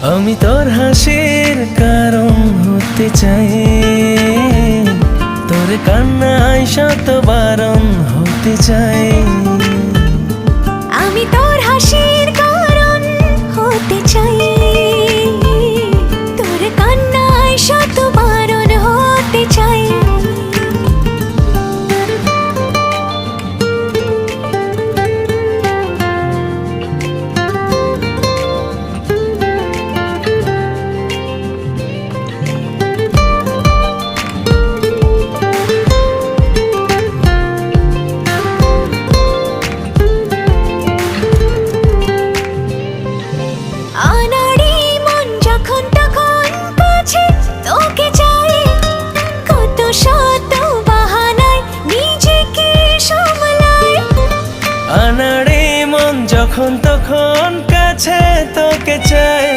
আমি তোর হাসির কারণ হতে চাই, তোর কান্নায় শত বারণ হতে চাই। আমি তোর হাসির কারণ হতে চাই, তোর কান্নায় শত বারণ হতে চাই। আনাড়ি মন যখন তখন কাছে তোকে চাই, কত শত বাহানায় নিজেকে সামলাই। আনাড়ি মন যখন তখন কাছে তোকে চাই।